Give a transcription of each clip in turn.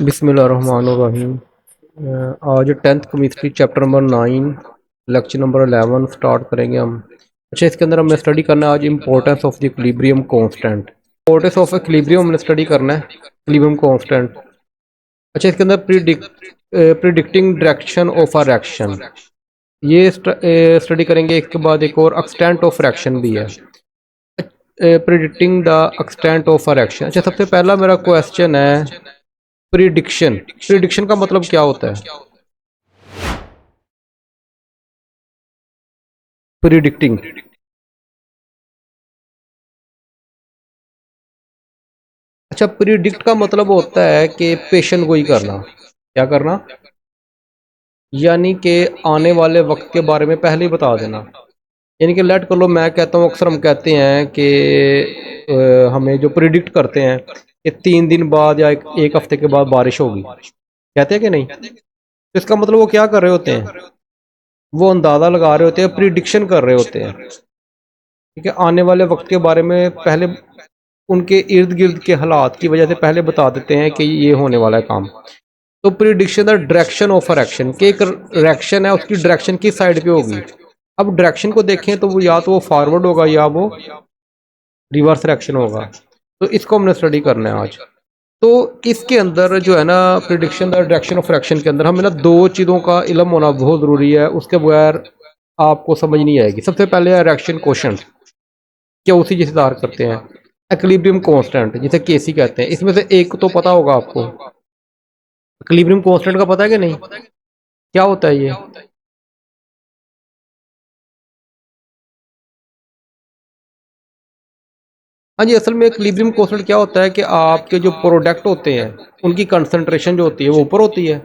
बिस्मिल्लाहिर्रहमानिर्रहीम। आज 10th chemistry chapter number 9 lecture number 11 start करेंगे हम। अच्छा, इसके अंदर हमने स्टडी करना है आज importance of the equilibrium constant. Importance of equilibrium हमने स्टडी करना है, इक्विलिब्रियम कांस्टेंट। अच्छा, इसके अंदर predicting direction of a reaction, ये स्टडी करेंगे। इसके बाद एक और एक्सटेंट ऑफ रिएक्शन भी है, predicting the extent of a reaction. अच्छा, सबसे पहला मेरा क्वेश्चन है प्रिडिक्शन। प्रिडिक्शन का मतलब क्या होता है? प्रिडिक्टिंग। अच्छा, प्रिडिक्ट का मतलब होता है कि पेशन गोई करना। क्या करना? यानी कि आने वाले वक्त के बारे में पहले ही बता देना। यानी कि लेट कर लो, मैं कहता हूँ, अक्सर हम कहते हैं कि हमें जो प्रिडिक्ट करते हैं कि 3 दिन बाद या एक हफ्ते के बाद बारिश होगी, कहते हैं कि नहीं? तो इसका मतलब वो क्या कर रहे होते हैं? वो अंदाज़ा लगा रहे होते हैं, प्रिडिक्शन कर रहे होते हैं। ठीक है, आने वाले वक्त के बारे में पहले उनके इर्द गिर्द के हालात की वजह से पहले बता देते हैं कि ये होने वाला है काम। तो prediction the direction of a reaction, कि एक रिएक्शन है उसकी डायरेक्शन किस साइड पे होगी। अब डायरेक्शन को देखें तो वो या तो वो फॉरवर्ड होगा या वो रिवर्स रिएक्शन होगा। तो इसको हमने स्टडी करना है आज। तो इसके अंदर जो है ना, prediction the direction of reaction के अंदर हमें ना दो चीज़ों का इल्म होना बहुत ज़रूरी है, उसके बगैर आपको समझ नहीं आएगी। सबसे पहले है रिएक्शन कोशेंट, क्या उसी जिसे दार करते हैं। इक्विलिब्रियम कांस्टेंट जिसे केसी कहते हैं। इसमें से एक तो पता होगा आपको, इक्विलिब्रियम कांस्टेंट का पता है कि नहीं? क्या होता है ये? हाँ जी, असल में इक्विलिब्रियम कांस्टेंट क्या होता है कि आपके जो प्रोडक्ट होते हैं उनकी कंसंट्रेशन जो होती है वो ऊपर होती है,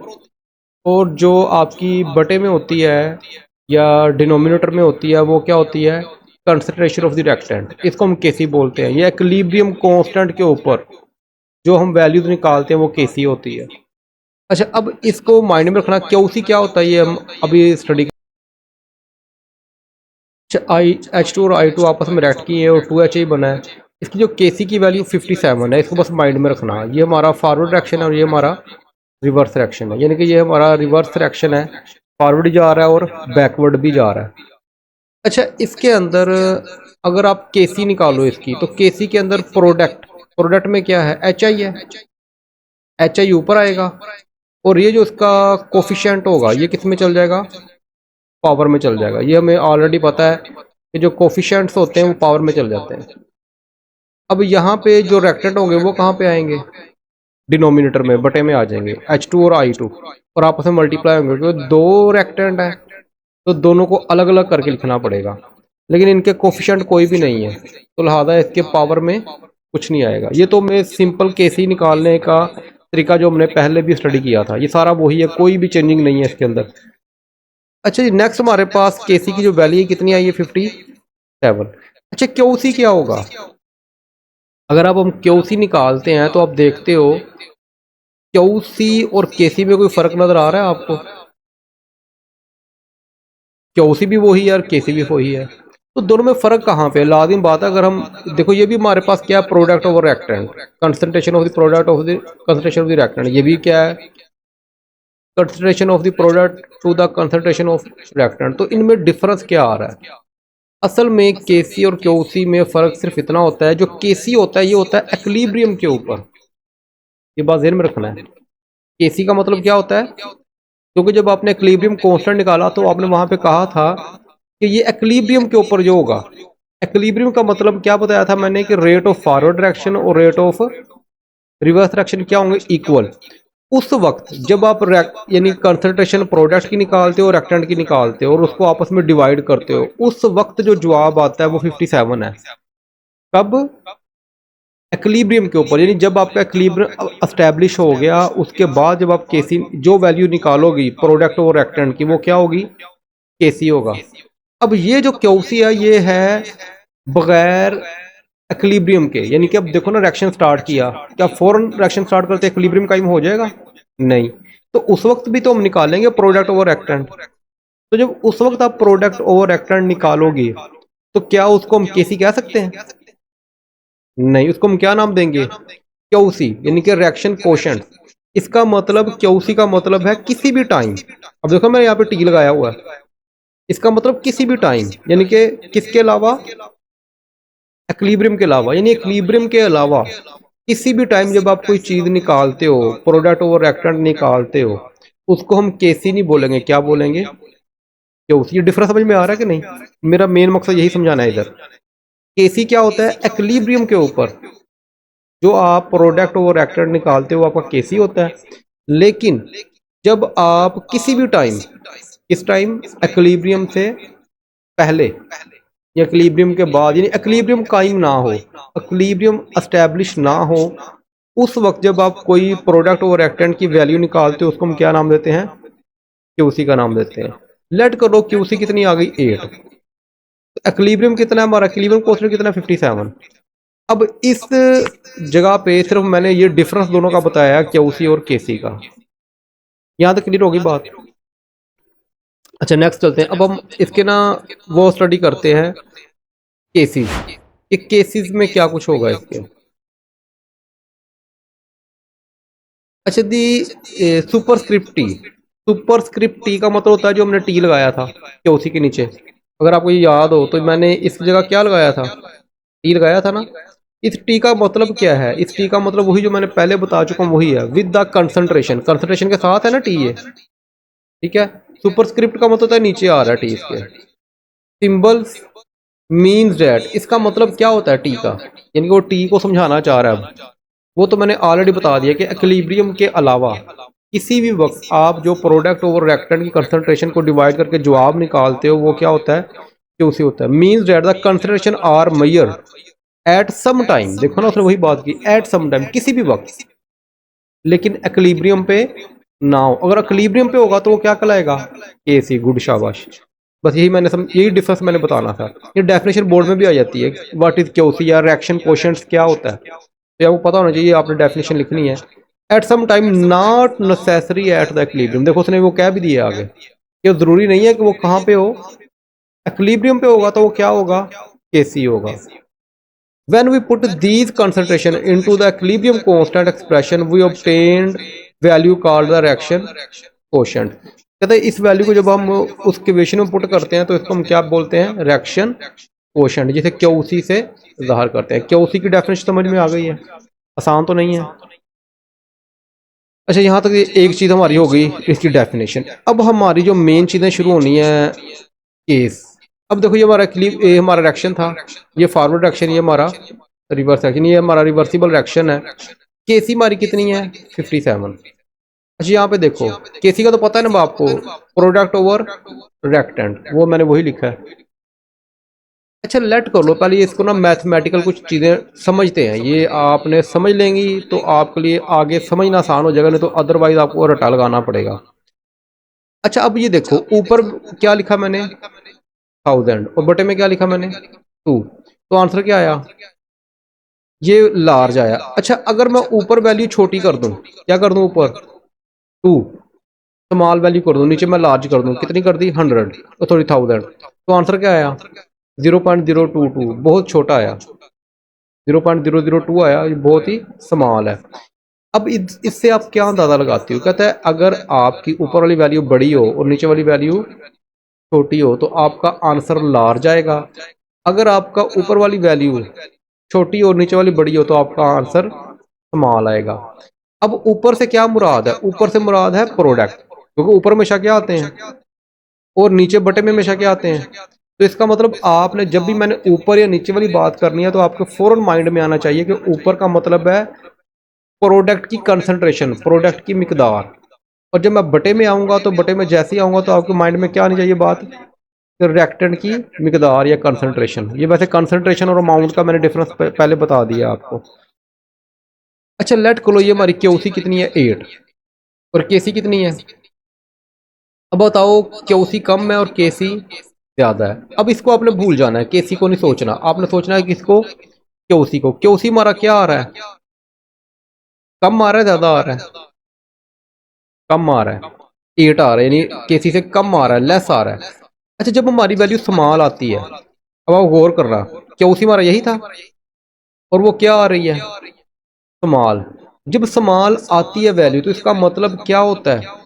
और जो आपकी बटे में होती है या डिनोमिनेटर में होती है वो क्या होती है? Concentration of the reactant. इसको हम केसी बोलते हैं। ये इक्विलिब्रियम कांस्टेंट के ऊपर जो हम वैल्यूज निकालते हैं वो केसी होती है। अच्छा, अब इसको माइंड में रखना, क्यूसी क्या होता है ये हम अभी स्टडी। अच्छा, H2 और I2 आपस में रिएक्ट किए और 2H ही बना है। इसकी जो केसी की वैल्यू 57 है, इसको बस माइंड में रखना। ये हमारा फॉरवर्ड रिएक्शन है और ये हमारा रिवर्स रिएक्शन है। यानी कि ये हमारा रिवर्स रिएक्शन है, फॉरवर्ड जा रहा है और बैकवर्ड भी जा रहा है। अच्छा, इसके अंदर अगर आप केसी निकालो इसकी, तो केसी के अंदर प्रोडक्ट, प्रोडक्ट में क्या है? एच आई है। एच आई ऊपर आएगा, और ये जो इसका कोफिशिएंट होगा ये किस में चल जाएगा? पावर में चल जाएगा। ये हमें ऑलरेडी पता है कि जो कोफिशिएंट्स होते हैं वो पावर में चल जाते हैं। अब यहाँ पे जो रेक्टेंट होंगे वो कहाँ पे आएंगे? डिनोमिनेटर में, बटे में आ जाएंगे। H2 और I2 और आपस में मल्टीप्लाई होंगे, क्योंकि दो रेक्टेंट है तो दोनों को अलग अलग करके लिखना पड़ेगा, लेकिन इनके कोफिशिएंट कोई भी नहीं है, तो लिहाजा इसके पावर में कुछ नहीं आएगा। ये तो मैं सिंपल केसी निकालने का तरीका जो हमने पहले भी स्टडी किया था, ये सारा वही है, कोई भी चेंजिंग नहीं है इसके अंदर। अच्छा जी, नेक्स्ट हमारे पास केसी की जो वैल्यू कितनी आई है? 57। अच्छा, क्यूसी क्या होगा? अगर अब हम क्यूसी निकालते हैं तो आप देखते हो क्यूसी और केसी में कोई फर्क नजर आ रहा है आपको? क्यूसी भी वही है और केसी भी वही है, तो दोनों में फर्क कहाँ पे? लाजिम बात है, अगर हम देखो ये भी हमारे पास क्या है? Product over reactant, concentration of the product of the concentration of the reactant. ये भी क्या है? Concentration of the product to the concentration of reactant. तो इनमें डिफरेंस क्या आ रहा है? असल में केसी और क्यूसी में फ़र्क सिर्फ इतना होता है, जो केसी होता है ये होता है एक्विलिब्रियम के ऊपर। ये बात ध्यान में रखना है। केसी का मतलब क्या होता है? क्योंकि जब आपने एक्विलिब्रियम कांस्टेंट निकाला तो आपने वहां पे कहा था कि ये एक्विलिब्रियम के ऊपर जो होगा। एक्विलिब्रियम का मतलब क्या बताया था मैंने? कि रेट ऑफ फॉरवर्ड डायरेक्शन और रेट ऑफ रिवर्स डायरेक्शन क्या होंगे? इक्वल। उस वक्त जब आप यानी कंसंट्रेशन प्रोडक्ट की निकालते हो, रेक्टेंट की निकालते हो और उसको आपस में डिवाइड करते हो, उस वक्त जो जवाब आता है वो 57 है। कब? एक्विलिब्रियम के ऊपर। यानी जब आपका एक्विलिब्रियम एस्टेब्लिश हो गया, उसके बाद जब आप केसी जो वैल्यू निकालोगी प्रोडक्ट और रेक्टेंट की, वो क्या होगी? केसी होगा। अब ये जो क्यूसी है ये है बगैर एक्विलिब्रियम के। यानी कि अब देखो ना, रिएक्शन स्टार्ट किया, क्या फौरन रिएक्शन स्टार्ट करते एक्विलिब्रियम कायम हो जाएगा? नहीं। तो उस वक्त भी तो हम निकालेंगे प्रोडक्ट ओवर रेक्टेंट। तो जब उस वक्त आप प्रोडक्ट ओवर रेक्टेंट निकालोगे तो क्या उसको हम केसी कह सकते हैं? नहीं, उसको हम क्या नाम देंगे? क्यूसी, यानी कि रिएक्शन कोशेंट। इसका मतलब क्यूसी का मतलब है किसी भी टाइम। अब देखो मैं यहाँ पे टी लगाया हुआ है, इसका मतलब किसी भी टाइम, यानी कि किसके अलावा, एक्विलिब्रियम के अलावा, यानी एक्विलिब्रियम के अलावा किसी भी टाइम जब आप कोई चीज़ निकालते हो, प्रोडक्ट ओवर रिएक्टेंट निकालते हो, उसको हम केसी नहीं बोलेंगे, क्या बोलेंगे, क्यूसी। ये डिफरेंस समझ में आ रहा है कि नहीं? मेरा मेन मकसद यही समझाना है इधर। केसी क्या होता है, एक्विलिब्रियम के ऊपर जो आप प्रोडक्ट ओवर रिएक्टेंट निकालते हो आपका केसी होता है। लेकिन जब आप किसी भी टाइम, किस टाइम, एक्विलिब्रियम से पहले या इक्विलिब्रियम के बाद, यानी इक्विलिब्रियम कायम ना हो, इक्विलिब्रियम एस्टेब्लिश ना हो, उस वक्त जब आप कोई प्रोडक्ट और रिएक्टेंट की वैल्यू निकालते हो, उसको हम क्या नाम देते हैं, क्यूसी का नाम देते हैं। लेट करो क्यूसी कितनी आ गई, 8। इक्विलिब्रियम कितना है हमारा, इक्विलिब्रियम कोएफिशिएंट कितना, 57। अब इस जगह पे सिर्फ मैंने ये डिफरेंस दोनों का बताया, क्यूसी और केसी का। यहां तक क्लियर होगी बात? अच्छा नेक्स्ट चलते हैं। अब हम इसके ना वो स्टडी करते हैं, केसीज। ये केसीज में क्या कुछ होगा इसके। अच्छा दी, सुपरस्क्रिप्ट टी। सुपरस्क्रिप्ट टी का मतलब होता है जो हमने टी लगाया था क्यूसी के नीचे। अगर आपको ये याद हो तो मैंने इस जगह क्या लगाया था, टी लगाया था ना। इस टी का मतलब क्या है, इस टी का मतलब वही जो मैंने पहले बता चुका हूँ, वही है, विद द कंसंट्रेशन। कंसंट्रेशन के साथ है ना टी ये, ठीक है। सुपरस्क्रिप्ट का मतलब होता है नीचे आ रहा है टी इसके। सिंबल्स मीन्स डैट, इसका मतलब क्या होता है टी का, यानी कि वो टी को समझाना चाह रहा है। वो तो मैंने ऑलरेडी बता दिया कि इक्विलिब्रियम के अलावा किसी भी वक्त आप जो प्रोडक्ट ओवर रिएक्टेंट की कंसंट्रेशन को डिवाइड करके जवाब निकालते हो, वो क्या होता है, क्यूसी होता है। Means that the concentration are measure at some time. देखो ना उसने वही बात की, एट सम टाइम, किसी भी वक्त, लेकिन इक्विलिब्रियम पे ना हो। अगर इक्विलिब्रियम पे होगा तो वो क्या कहलाएगा, केसी। गुड, शाबाश। बस यही मैंने यही डिफरेंस मैंने बताना था। ये डेफिनेशन बोर्ड में भी आ जाती है, व्हाट इज क्यूसी या रिएक्शन कोएफिशिएंट्स क्या होता है, तो आपको पता होना चाहिए, आपने डेफिनेशन लिखनी है। At some time not necessary at the equilibrium. देखो उसने वो क्या भी दिया आगे, ये जरूरी नहीं है कि वो कहाँ पे हो, इक्विलिब्रियम पे होगा तो वो क्या होगा, केसी होगा। When we put these concentration into the equilibrium constant expression, we obtained value called the reaction quotient। कहते हैं इस वैल्यू को जब हम उस इक्वेशन में पुट करते हैं तो इसको हम क्या बोलते हैं, रिएक्शन कोशेंट, जिसे क्यूसी से ज़ाहिर करते हैं। क्यूसी की डेफिनेशन समझ में आ गई है, आसान तो नहीं है। अच्छा यहाँ तक एक चीज़ हमारी हो गई इसकी डेफिनेशन। अब हमारी जो मेन चीज़ें शुरू होनी है, केस। अब देखो ये हमारा ये हमारा रिएक्शन था, ये फॉरवर्ड रिएक्शन, ये हमारा रिवर्स रिएक्शन, ये हमारा रिवर्सिबल रिएक्शन है। केसी हमारी कितनी है, 57। अच्छा यहाँ पे देखो, केसी का तो पता है ना आपको, प्रोडक्ट ओवर रिएक्टेंट, वो मैंने वही लिखा है। अच्छा लेट कर लो, पहले इसको ना मैथमेटिकल कुछ चीज़ें समझते हैं। ये आपने समझ लेंगी तो आपके लिए आगे समझना आसान हो जाएगा, नहीं तो अदरवाइज आपको रटा लगाना पड़ेगा। अच्छा अब ये देखो, ऊपर क्या लिखा मैंने, 1000, और बटे में क्या लिखा मैंने, 2। तो आंसर क्या आया, ये लार्ज आया। अच्छा अगर मैं ऊपर वैल्यू छोटी कर दूं, क्या कर दूं, ऊपर 2 स्मॉल वैल्यू कर दूं, नीचे मैं लार्ज कर दूं, कितनी कर दी, 100, तो सॉरी 1000, तो आंसर क्या आया, 0.022, बहुत छोटा आया, 0.002 आया, ये बहुत ही स्मॉल है। अब इससे आप क्या अंदाजा लगाते हो, कहता है अगर आपकी ऊपर वाली वैल्यू बड़ी हो और नीचे वाली वैल्यू छोटी हो तो आपका आंसर लार्ज आएगा। अगर आपका ऊपर वाली वैल्यू छोटी और नीचे वाली बड़ी हो तो आपका आंसर स्मॉल आएगा। अब ऊपर से क्या मुराद है, ऊपर से मुराद है प्रोडक्ट, क्योंकि ऊपर हमेशा क्या आते हैं और नीचे बटे में हमेशा क्या आते हैं। तो इसका मतलब आपने जब भी मैंने ऊपर या नीचे वाली बात करनी है तो आपके फौरन माइंड में आना चाहिए कि ऊपर का मतलब है प्रोडक्ट की कंसंट्रेशन, प्रोडक्ट की मिकदार। और जब मैं बटे में आऊँगा तो बटे में जैसे ही आऊँगा तो आपके माइंड में क्या आनी चाहिए बात, रिएक्टेंट की मिकदार या कंसंट्रेशन। ये वैसे कंसंट्रेशन और अमाउंट का मैंने डिफरेंस पहले बता दिया आपको। अच्छा लेट करो ये हमारी क्यूसी कितनी है, 8, और केसी कितनी है। अब बताओ क्यूसी कम है और केसी ज़्यादा है। अब इसको आपने भूल जाना है, केसी को नहीं सोचना, आपने सोचना है किसको, क्यूसी को। क्यूसी हमारा क्या आ रहा है, कम आ रहा है ज़्यादा आ रहा है, कम आ रहा है, 8 आ रहा है, यानी केसी से कम आ रहा है, लेस आ रहा है। अच्छा जब हमारी वैल्यू स्मॉल आती है, अब आप गौर करना, क्यूसी हमारा यही था और वो क्या आ रही है, स्मॉल। जब स्मॉल आती है वैल्यू तो इसका मतलब क्या होता है?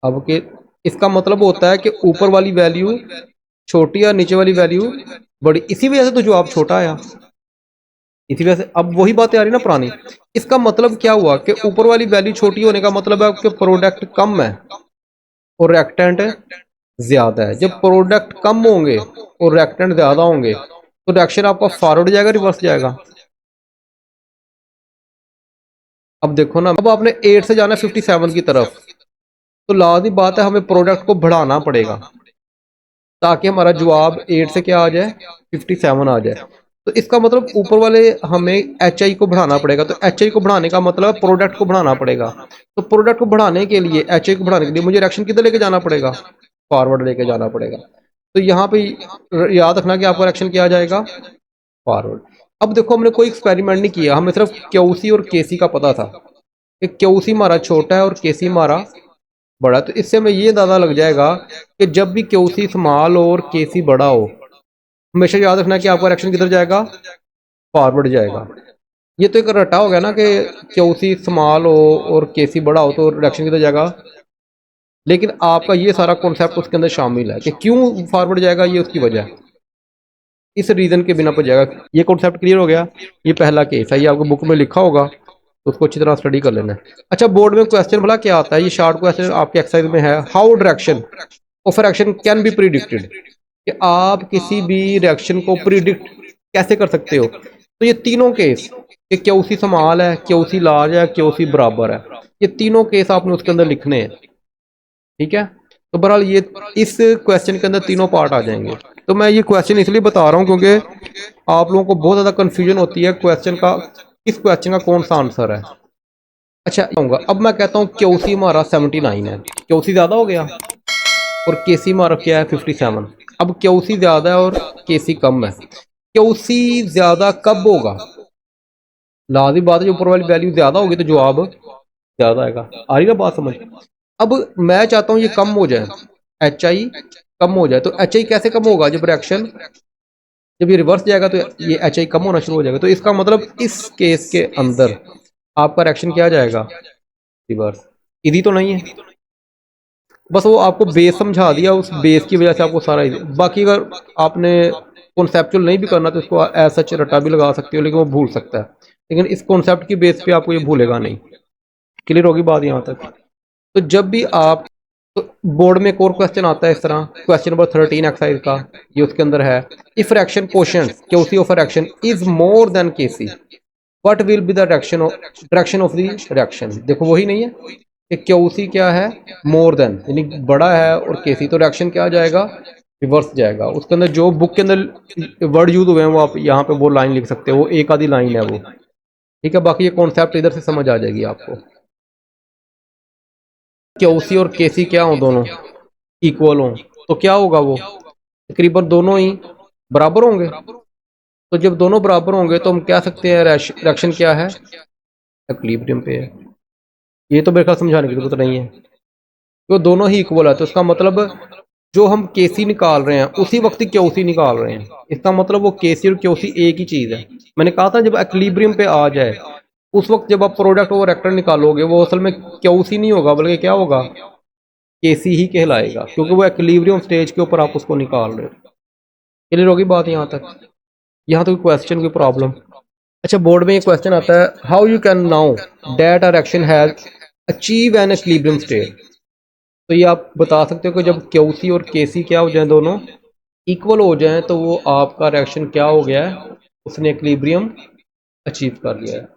अब के इसका मतलब होता है कि ऊपर वाली वैल्यू छोटी और नीचे वाली वैल्यू बड़ी, इसी वजह से तो जवाब छोटा आया। इसी वजह से अब वही बातें आ रही ना पुरानी। इसका मतलब क्या हुआ कि ऊपर वाली वैल्यू छोटी होने का मतलब है कि प्रोडक्ट कम है और रिएक्टेंट ज्यादा है। जब प्रोडक्ट कम होंगे और रिएक्टेंट ज्यादा होंगे तो रिएक्शन आपका फॉरवर्ड जाएगा रिवर्स जाएगा? अब देखो ना, अब आपने 8 से जाना है 57 की तरफ, तो लाजमी बात है हमें प्रोडक्ट को बढ़ाना पड़ेगा ताकि हमारा जवाब 8 से क्या आ जाए, 57 आ जाए। तो इसका मतलब ऊपर वाले हमें एच आई को बढ़ाना पड़ेगा, तो एच आई को बढ़ाने का मतलब प्रोडक्ट को बढ़ाना पड़ेगा। तो प्रोडक्ट को बढ़ाने के लिए, एच आई को बढ़ाने के लिए मुझे रिएक्शन किधर लेके जाना पड़ेगा? फॉरवर्ड लेके जाना पड़ेगा। तो यहाँ पे याद रखना कि आपका रिएक्शन क्या आ जाएगा, फॉरवर्ड। अब देखो हमने कोई एक्सपेरिमेंट नहीं किया, हमें सिर्फ क्यूसी और केसी का पता था कि क्यूसी हमारा छोटा है और केसी हमारा बड़ा। तो इससे हमें ये अंदाजा लग जाएगा कि जब भी क्यूसी स्मॉल हो और केसी बड़ा हो, हमेशा याद रखना कि आपका रिएक्शन किधर जाएगा, फॉरवर्ड जाएगा। ये तो एक रटा हो गया ना कि क्यूसी स्मॉल हो और केसी बड़ा हो तो रिएक्शन किधर जाएगा, लेकिन आपका ये सारा कॉन्सेप्ट उसके अंदर शामिल है कि क्यों फॉरवर्ड जाएगा, ये उसकी वजह है, इस रीजन के बिना पर जाएगा। ये कॉन्सेप्ट क्लियर हो गया। ये पहला केस है, ये आपको बुक में लिखा होगा तो उसको अच्छी तरह स्टडी कर लेना है। अच्छा, बोर्ड में क्वेश्चन भला क्या आता है, ये शॉर्ट क्वेश्चन आपके एक्सरसाइज में है। How direction of reaction can be predicted, कि आप किसी भी रिएक्शन को प्रिडिक्ट कैसे कर सकते हो। तो ये तीनों केस, कि क्यूसी स्मॉल है, क्यूसी लार्ज है, क्यूसी बराबर है, ये तीनों केस आपने उसके अंदर लिखने हैं। ठीक है, तो बहरहाल ये इस क्वेश्चन के अंदर तीनों पार्ट आ जाएंगे। तो मैं ये क्वेश्चन इसलिए बता रहा हूँ क्योंकि आप लोगों को बहुत ज़्यादा कन्फ्यूजन होती है क्वेश्चन का, किस क्वेश्चन का कौन सा आंसर है। अच्छा आऊँगा, अब मैं कहता हूँ क्यूसी हमारा 79 है, क्यूसी ज़्यादा हो गया और केसी हमारा क्या है 57। अब क्यूसी ज़्यादा है और केसी कम है, क्यूसी ज़्यादा कब होगा? लाजिम बात है जो ऊपर वाली वैल्यू ज़्यादा होगी तो जवाब ज़्यादा आएगा। आ रही ना बात समझ? अब मैं चाहता हूँ ये कम हो जाए, एच आई कम हो जाए। तो एच आई कैसे कम होगा? जब रिएक्शन, जब ये रिवर्स जाएगा तो ये एच आई कम होना शुरू हो जाएगा। तो इसका मतलब इस केस के अंदर आपका रिएक्शन क्या जाएगा, रिवर्स। इजी तो नहीं है, बस वो आपको बेस समझा दिया, उस बेस की वजह से आपको सारा इजी। बाकी अगर आपने कॉन्सेप्चुअल नहीं भी करना तो इसको एज सच रटा भी लगा सकते हो, लेकिन वो भूल सकता है। लेकिन इस कॉन्सेप्ट की बेस पे आपको ये भूलेगा नहीं। क्लियर होगी बात यहाँ तक? तो जब भी आप, तो बोर्ड में एक और क्वेश्चन आता है इस तरह, क्वेश्चन नंबर 13 एक्सरसाइज का, ये उसके अंदर है। If reaction quotient Q C of reaction is more than K C, what will be the direction of the reaction. देखो वही नहीं है कि क्यूसी क्या है, मोर देन यानी बड़ा है, और केसी, तो रिएक्शन क्या जाएगा, रिवर्स जाएगा। उसके अंदर जो बुक के अंदर वर्ड यूज हुए हैं वो आप यहाँ पे वो लाइन लिख सकते हो, वो एक आधी लाइन है वो। ठीक है, बाकी ये कॉन्सेप्ट इधर से समझ आ जाएगी आपको। क्यूसी और केसी क्या हो, दोनों इक्वल हो तो क्या होगा, वो तकरीबन दोनों ही बराबर होंगे। तो जब दोनों बराबर होंगे तो हम कह सकते हैं रिएक्शन क्या है, इक्विलिब्रियम पे है। ये तो मेरे ख्याल समझाने की जरूरत नहीं है, तो दोनों ही इक्वल है। तो इसका मतलब जो हम केसी निकाल रहे हैं उसी वक्त ही क्यूसी निकाल रहे हैं। इसका मतलब वो केसी और क्यूसी एक ही चीज है। मैंने कहा था जब इक्विलिब्रियम पे आ जाए उस वक्त जब आप प्रोडक्ट और रिएक्टर निकालोगे वो असल में क्यूसी नहीं होगा बल्कि क्या होगा, केसी ही कहलाएगा, क्योंकि वो इक्विलिब्रियम स्टेज के ऊपर आप उसको निकाल रहे हो। क्लियर होगी बात यहाँ तक? यहाँ तक क्वेश्चन की प्रॉब्लम? अच्छा, बोर्ड में ये क्वेश्चन आता है, how you can now that a reaction has achieve an equilibrium state. तो ये आप बता सकते हो कि जब क्यूसी और केसी क्या हो जाए, दोनों इक्वल हो जाएं, तो वो आपका रिएक्शन क्या हो गया है, उसने इक्विलिब्रियम अचीव कर लिया है।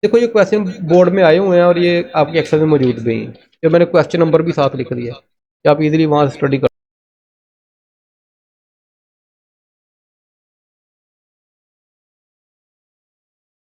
देखो ये क्वेश्चन बोर्ड में आए हुए हैं और ये आपके एक्सेल में मौजूद भी हैं, तो मैंने क्वेश्चन नंबर भी साथ लिख दिया कि आप इजीली वहाँ स्टडी कर